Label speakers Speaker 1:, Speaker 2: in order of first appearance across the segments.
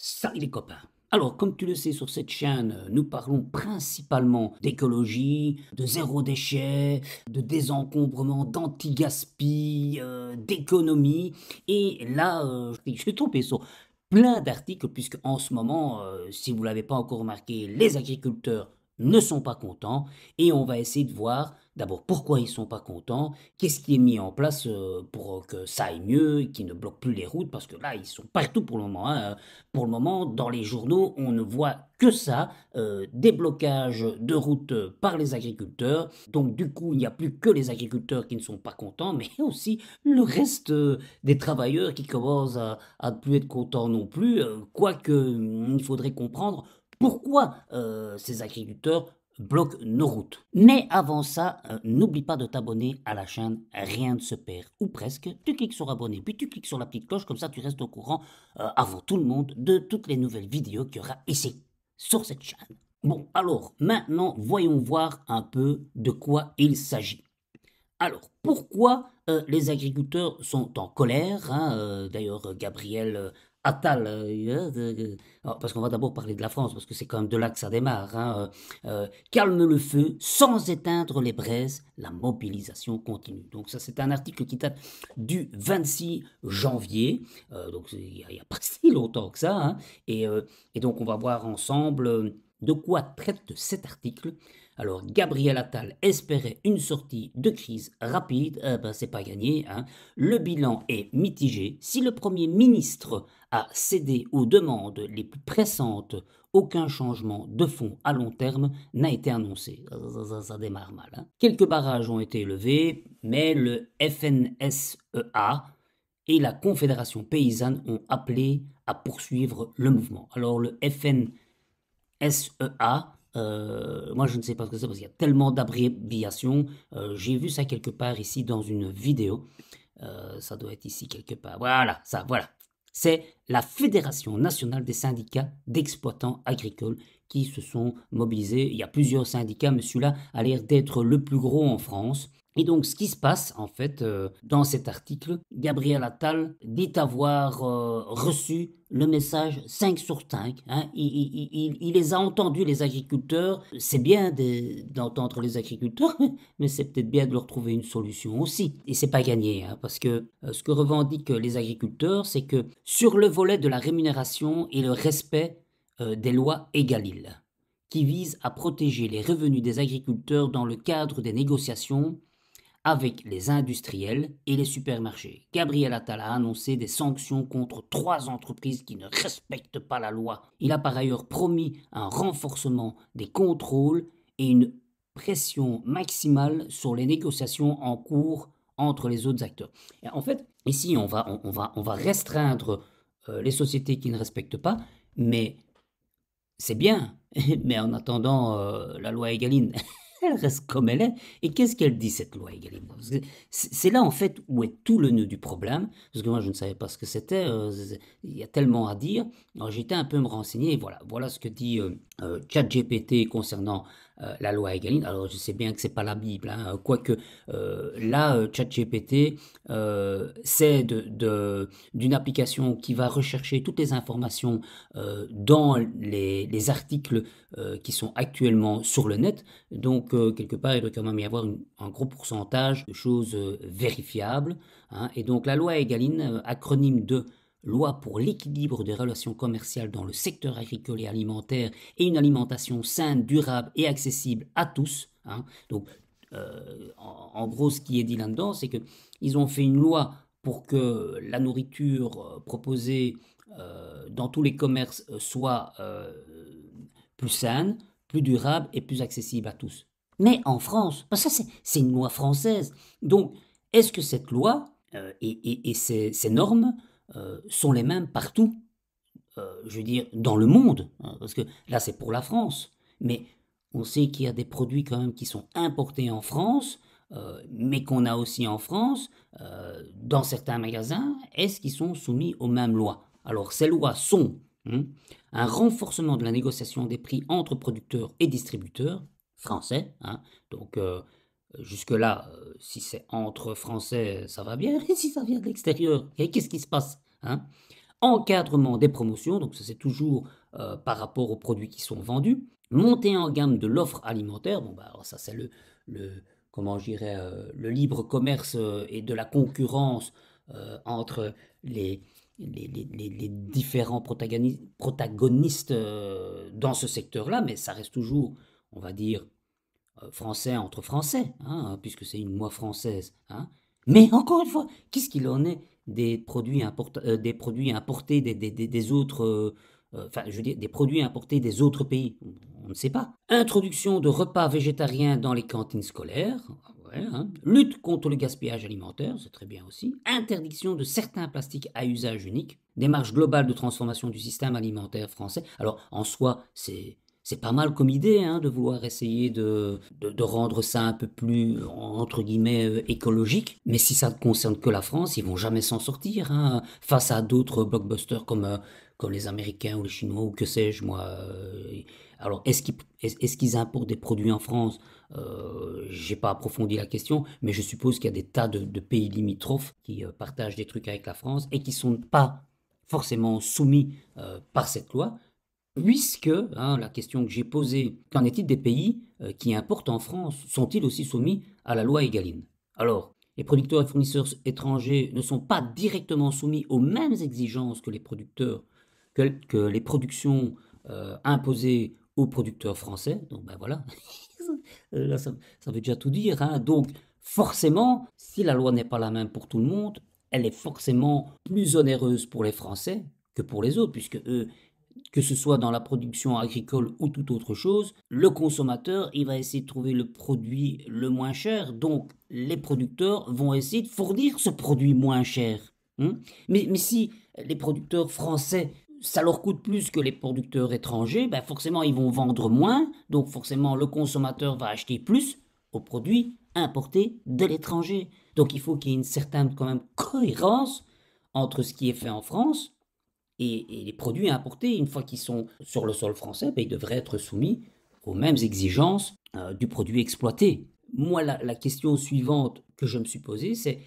Speaker 1: Salut les copains. Alors, comme tu le sais, sur cette chaîne, nous parlons principalement d'écologie, de zéro déchet, de désencombrement, d'anti-gaspi, d'économie. Et là, je suis tombé sur plein d'articles, puisque en ce moment, si vous ne l'avez pas encore remarqué, les agriculteurs ne sont pas contents. Et on va essayer de voir d'abord pourquoi ils ne sont pas contents, qu'est-ce qui est mis en place pour que ça aille mieux, qu'ils ne bloquent plus les routes, parce que là, ils sont partout pour le moment, hein. Pour le moment, dans les journaux, on ne voit que ça, des blocages de routes par les agriculteurs. Donc du coup, il n'y a plus que les agriculteurs qui ne sont pas contents, mais aussi le reste des travailleurs qui commencent à ne plus être contents non plus. Quoique, il faudrait comprendre pourquoi ces agriculteurs bloquent nos routes. Mais avant ça, n'oublie pas de t'abonner à la chaîne, rien ne se perd, ou presque. Tu cliques sur abonner, puis tu cliques sur la petite cloche, comme ça tu restes au courant avant tout le monde de toutes les nouvelles vidéos qu'il y aura ici, sur cette chaîne. Bon, alors, maintenant, voyons voir un peu de quoi il s'agit. Alors, pourquoi les agriculteurs sont en colère, hein, d'ailleurs, Gabriel Attal, parce qu'on va d'abord parler de la France, parce que c'est quand même de là que ça démarre, hein, calme le feu sans éteindre les braises, la mobilisation continue. Donc ça, c'est un article qui date du 26 janvier, donc il n'y a, pas si longtemps que ça, hein, et donc on va voir ensemble de quoi traite cet article. Alors, Gabriel Attal espérait une sortie de crise rapide. C'est pas gagné, hein. Le bilan est mitigé. Si le Premier ministre a cédé aux demandes les plus pressantes, aucun changement de fond à long terme n'a été annoncé. Ça démarre mal, hein. Quelques barrages ont été levés, mais le FNSEA et la Confédération paysanne ont appelé à poursuivre le mouvement. Alors, le FNSEA, moi, je ne sais pas ce que c'est parce qu'il y a tellement d'abréviations. J'ai vu ça quelque part ici dans une vidéo. Ça doit être ici quelque part. Voilà, ça, voilà. C'est la Fédération nationale des syndicats d'exploitants agricoles qui se sont mobilisés. Il y a plusieurs syndicats, mais celui-là a l'air d'être le plus gros en France. Et donc, ce qui se passe, en fait, dans cet article, Gabriel Attal dit avoir reçu le message 5 sur 5. Hein. Il les a entendus, les agriculteurs. C'est bien d'entendre les agriculteurs, mais c'est peut-être bien de leur trouver une solution aussi. Et c'est pas gagné, hein, parce que ce que revendiquent les agriculteurs, c'est que sur le volet de la rémunération et le respect des lois Egalil, qui visent à protéger les revenus des agriculteurs dans le cadre des négociations avec les industriels et les supermarchés. Gabriel Attal a annoncé des sanctions contre 3 entreprises qui ne respectent pas la loi. Il a par ailleurs promis un renforcement des contrôles et une pression maximale sur les négociations en cours entre les autres acteurs. Et en fait, ici, on va restreindre les sociétés qui ne respectent pas, mais c'est bien. Mais en attendant, la loi Egaline, elle reste comme elle est. Et qu'est-ce qu'elle dit, cette loi Egalim? C'est là, en fait, où est tout le nœud du problème. Parce que moi, je ne savais pas ce que c'était. Il y a tellement à dire. Alors, j'ai été un peu me renseigner. Et voilà ce que dit ChatGPT concernant la loi Egalim. Alors, je sais bien que c'est pas la Bible, hein, quoique là, ChatGPT, c'est d'une application qui va rechercher toutes les informations dans les articles qui sont actuellement sur le net. Donc, quelque part, il doit quand même y avoir un gros pourcentage de choses vérifiables, hein. Et donc, la loi Egaline, acronyme de Loi pour l'équilibre des relations commerciales dans le secteur agricole et alimentaire et une alimentation saine, durable et accessible à tous, hein. Donc, en gros, ce qui est dit là-dedans, c'est qu'ils ont fait une loi pour que la nourriture proposée dans tous les commerces soit plus saine, plus durable et plus accessible à tous. Mais en France, parce que ça c'est une loi française. Donc, est-ce que cette loi et ces normes sont les mêmes partout, je veux dire, dans le monde, hein, parce que là c'est pour la France, mais on sait qu'il y a des produits quand même qui sont importés en France, mais qu'on a aussi en France, dans certains magasins, est-ce qu'ils sont soumis aux mêmes lois? Alors ces lois sont un renforcement de la négociation des prix entre producteurs et distributeurs français, hein, donc jusque-là, si c'est entre français, ça va bien, et si ça vient de l'extérieur, qu'est-ce qui se passe, hein? encadrement des promotions, donc ça c'est toujours par rapport aux produits qui sont vendus, montée en gamme de l'offre alimentaire, bon bah alors ça c'est comment je dirais, le libre commerce et de la concurrence entre les différents protagonistes dans ce secteur-là, mais ça reste toujours, on va dire, français entre français, hein, puisque c'est une loi française. Hein. Mais encore une fois, qu'est-ce qu'il en est des produits, des produits importés des autres, enfin, je veux dire, des produits importés des autres pays? On ne sait pas. Introduction de repas végétariens dans les cantines scolaires. Ouais, hein. Lutte contre le gaspillage alimentaire, c'est très bien aussi. Interdiction de certains plastiques à usage unique. Démarche globale de transformation du système alimentaire français. Alors, en soi, c'est pas mal comme idée hein, de vouloir essayer de rendre ça un peu plus, entre guillemets, écologique. Mais si ça ne concerne que la France, ils vont jamais s'en sortir hein, face à d'autres blockbusters comme les Américains ou les Chinois ou que sais-je moi. Alors, est-ce qu'ils importent des produits en France? J'ai pas approfondi la question, mais je suppose qu'il y a des tas de pays limitrophes qui partagent des trucs avec la France et qui sont pas forcément soumis par cette loi. Puisque, hein, la question que j'ai posée, qu'en est-il des pays qui importent en France? Sont-ils aussi soumis à la loi Egalim? Alors, les producteurs et fournisseurs étrangers ne sont pas directement soumis aux mêmes exigences que les producteurs, que les productions imposées aux producteurs français. Donc, ben voilà, là, ça veut déjà tout dire. Hein. Donc, forcément, si la loi n'est pas la même pour tout le monde, elle est forcément plus onéreuse pour les Français que pour les autres, puisque eux, que ce soit dans la production agricole ou toute autre chose, le consommateur, il va essayer de trouver le produit le moins cher, donc les producteurs vont essayer de fournir ce produit moins cher. Hein. Mais si les producteurs français, ça leur coûte plus que les producteurs étrangers, ben forcément ils vont vendre moins, donc forcément le consommateur va acheter plus aux produits importés de l'étranger. Donc il faut qu'il y ait une certaine quand même cohérence entre ce qui est fait en France et les produits importés, une fois qu'ils sont sur le sol français, ben, ils devraient être soumis aux mêmes exigences du produit exploité. Moi, la question suivante que je me suis posée, c'est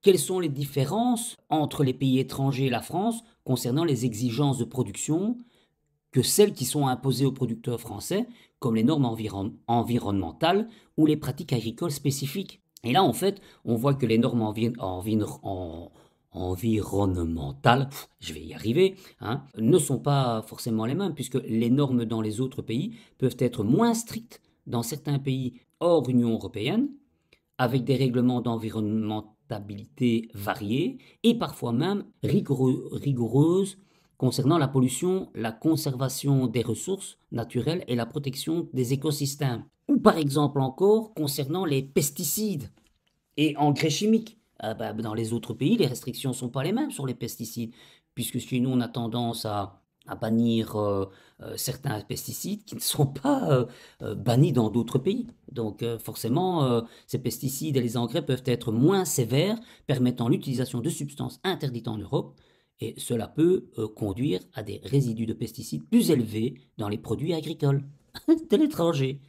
Speaker 1: quelles sont les différences entre les pays étrangers et la France concernant les exigences de production que celles qui sont imposées aux producteurs français, comme les normes environnementales ou les pratiques agricoles spécifiques. Et là, en fait, on voit que les normes environnementales, je vais y arriver, hein, ne sont pas forcément les mêmes, puisque les normes dans les autres pays peuvent être moins strictes dans certains pays hors Union européenne, avec des règlements d'environnementabilité variés, et parfois même rigoureuses concernant la pollution, la conservation des ressources naturelles et la protection des écosystèmes. Ou par exemple encore concernant les pesticides et engrais chimiques. Dans les autres pays, les restrictions ne sont pas les mêmes sur les pesticides, puisque chez nous, on a tendance à bannir certains pesticides qui ne sont pas bannis dans d'autres pays. Donc forcément, ces pesticides et les engrais peuvent être moins sévères, permettant l'utilisation de substances interdites en Europe, et cela peut conduire à des résidus de pesticides plus élevés dans les produits agricoles de l'étranger.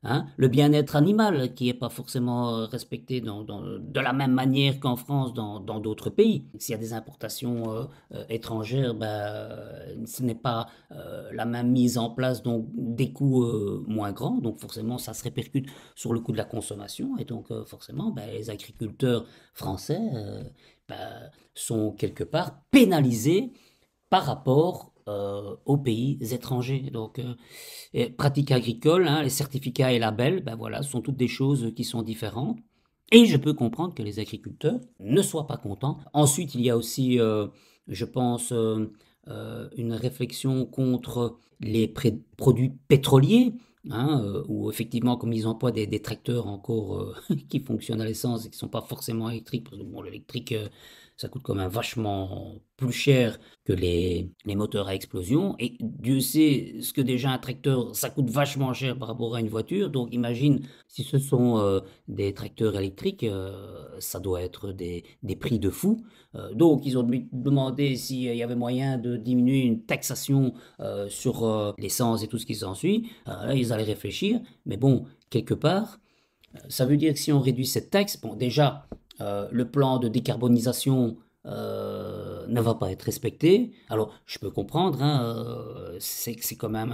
Speaker 1: Hein, le bien-être animal qui n'est pas forcément respecté de la même manière qu'en France dans d'autres pays. S'il y a des importations étrangères, ce n'est pas la même mise en place, donc des coûts moins grands, donc forcément ça se répercute sur le coût de la consommation, et donc forcément les agriculteurs français sont quelque part pénalisés par rapport aux pays étrangers. Donc, pratiques agricoles, hein, les certificats et labels, voilà, sont toutes des choses qui sont différentes. Et je peux comprendre que les agriculteurs ne soient pas contents. Ensuite, il y a aussi, je pense, une réflexion contre les produits pétroliers, hein, où effectivement, comme ils emploient des tracteurs encore qui fonctionnent à l'essence et qui ne sont pas forcément électriques, parce que bon, l'électrique, ça coûte quand même vachement plus cher que les moteurs à explosion. Et Dieu sait ce que déjà un tracteur, ça coûte vachement cher par rapport à une voiture. Donc imagine si ce sont des tracteurs électriques, ça doit être des prix de fou. Donc ils ont demandé s'il y avait moyen de diminuer une taxation sur l'essence et tout ce qui s'ensuit. Là, ils allaient réfléchir. Mais bon, quelque part, ça veut dire que si on réduit cette taxe, bon déjà, le plan de décarbonisation ne va pas être respecté. Alors, je peux comprendre, hein, c'est quand même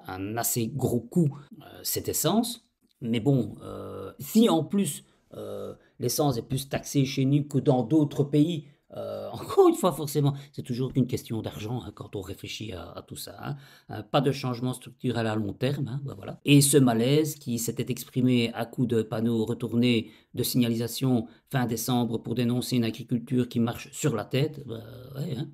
Speaker 1: un assez gros coût, cette essence. Mais bon, si en plus l'essence est plus taxée chez nous que dans d'autres pays, encore une fois, forcément, c'est toujours une question d'argent hein, quand on réfléchit à tout ça. Hein. Pas de changement structurel à long terme, hein, ben voilà. Et ce malaise qui s'était exprimé à coups de panneaux retournés de signalisation fin décembre pour dénoncer une agriculture qui marche sur la tête, ben, ouais, hein,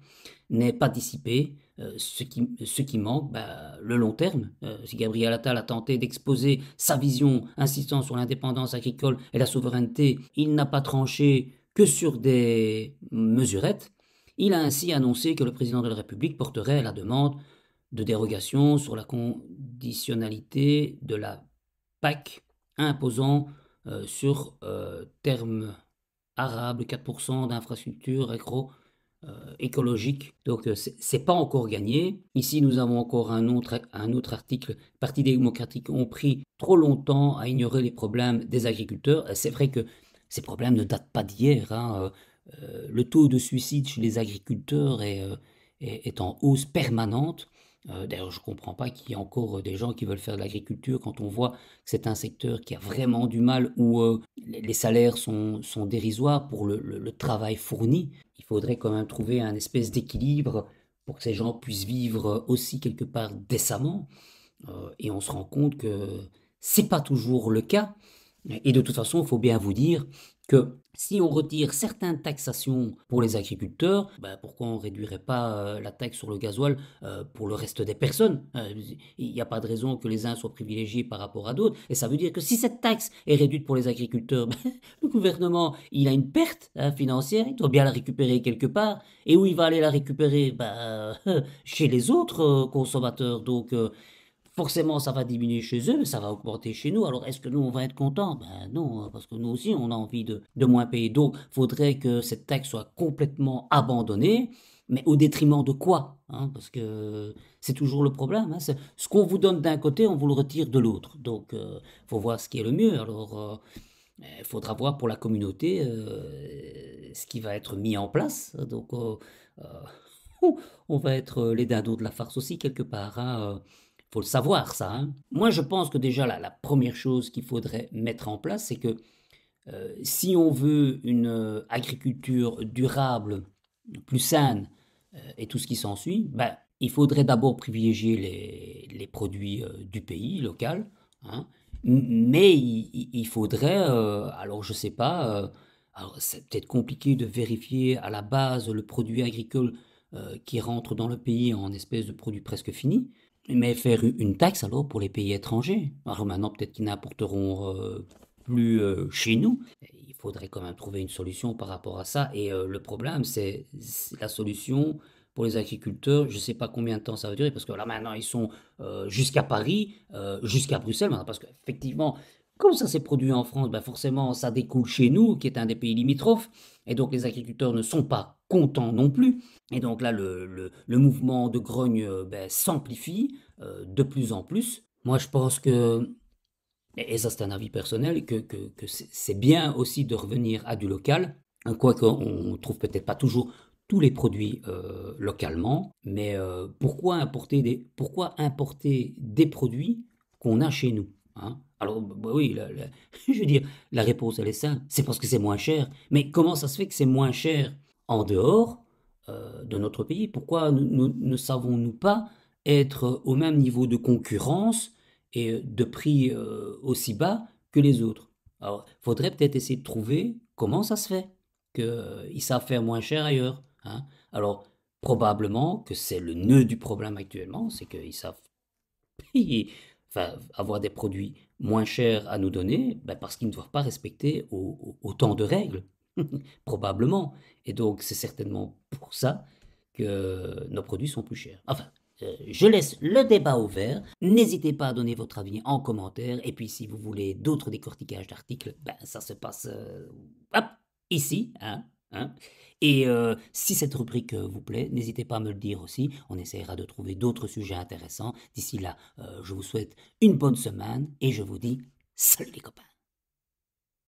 Speaker 1: n'est pas dissipé. Ce qui manque, ben, le long terme. Si Gabriel Attal a tenté d'exposer sa vision insistant sur l'indépendance agricole et la souveraineté, il n'a pas tranché que sur des mesurettes. Il a ainsi annoncé que le président de la République porterait la demande de dérogation sur la conditionnalité de la PAC imposant sur terme arabe 4% d'infrastructures écologiques. Donc c'est pas encore gagné. Ici nous avons encore un autre article. Parti démocratique ont pris trop longtemps à ignorer les problèmes des agriculteurs. C'est vrai que ces problèmes ne datent pas d'hier. Hein. Le taux de suicide chez les agriculteurs est en hausse permanente. D'ailleurs, je ne comprends pas qu'il y ait encore des gens qui veulent faire de l'agriculture quand on voit que c'est un secteur qui a vraiment du mal, où les salaires sont dérisoires pour le travail fourni. Il faudrait quand même trouver un espèce d'équilibre pour que ces gens puissent vivre aussi quelque part décemment. Et on se rend compte que c'est pas toujours le cas. Et de toute façon, il faut bien vous dire que si on retire certaines taxations pour les agriculteurs, ben pourquoi on ne réduirait pas la taxe sur le gasoil pour le reste des personnes? Il n'y a pas de raison que les uns soient privilégiés par rapport à d'autres. Et ça veut dire que si cette taxe est réduite pour les agriculteurs, ben, le gouvernement, il a une perte hein, financière, il doit bien la récupérer quelque part. Et où il va aller la récupérer? Ben, chez les autres consommateurs. Donc, forcément, ça va diminuer chez eux, mais ça va augmenter chez nous. Alors, est-ce que nous, on va être contents? Ben non, hein, parce que nous aussi, on a envie de moins payer. Donc, il faudrait que cette taxe soit complètement abandonnée, mais au détriment de quoi? Hein, parce que c'est toujours le problème. Hein, ce qu'on vous donne d'un côté, on vous le retire de l'autre. Donc, il faut voir ce qui est le mieux. Alors, il faudra voir pour la communauté ce qui va être mis en place. Donc, on va être les dindons de la farce aussi, quelque part. Hein, faut le savoir, ça. Hein. Moi, je pense que déjà, la première chose qu'il faudrait mettre en place, c'est que si on veut une agriculture durable, plus saine, et tout ce qui s'ensuit, ben, il faudrait d'abord privilégier les produits du pays, local. Hein. Mais il faudrait, alors je sais pas, alors c'est peut-être compliqué de vérifier à la base le produit agricole qui rentre dans le pays en espèce de produit presque fini, mais faire une taxe alors pour les pays étrangers. Alors maintenant, peut-être qu'ils n'importeront plus chez nous. Il faudrait quand même trouver une solution par rapport à ça. Et le problème, c'est la solution pour les agriculteurs. Je ne sais pas combien de temps ça va durer, parce que là maintenant, ils sont jusqu'à Paris, jusqu'à Bruxelles, maintenant, parce qu'effectivement, comme ça s'est produit en France, ben forcément, ça découle chez nous, qui est un des pays limitrophes. Et donc, les agriculteurs ne sont pas contents non plus. Et donc là, le mouvement de grogne ben, s'amplifie de plus en plus. Moi, je pense que, et ça c'est un avis personnel, que c'est bien aussi de revenir à du local, quoique on ne trouve peut-être pas toujours tous les produits localement, mais pourquoi importer des produits qu'on a chez nous hein. Alors, bah oui, je veux dire, la réponse elle est simple, c'est parce que c'est moins cher. Mais comment ça se fait que c'est moins cher en dehors de notre pays? Pourquoi ne savons-nous pas être au même niveau de concurrence et de prix aussi bas que les autres? Alors, il faudrait peut-être essayer de trouver comment ça se fait qu'ils savent faire moins cher ailleurs. Hein. Alors, probablement que c'est le nœud du problème actuellement, c'est qu'ils savent payer, enfin, avoir des produits moins chers à nous donner, ben parce qu'ils ne doivent pas respecter autant de règles. Probablement. Et donc, c'est certainement pour ça que nos produits sont plus chers. Enfin, je laisse le débat ouvert. N'hésitez pas à donner votre avis en commentaire. Et puis, si vous voulez d'autres décortiquages d'articles, ben, ça se passe hop, ici. Hein, hein. Et si cette rubrique vous plaît, n'hésitez pas à me le dire aussi. On essaiera de trouver d'autres sujets intéressants. D'ici là, je vous souhaite une bonne semaine et je vous dis salut les copains.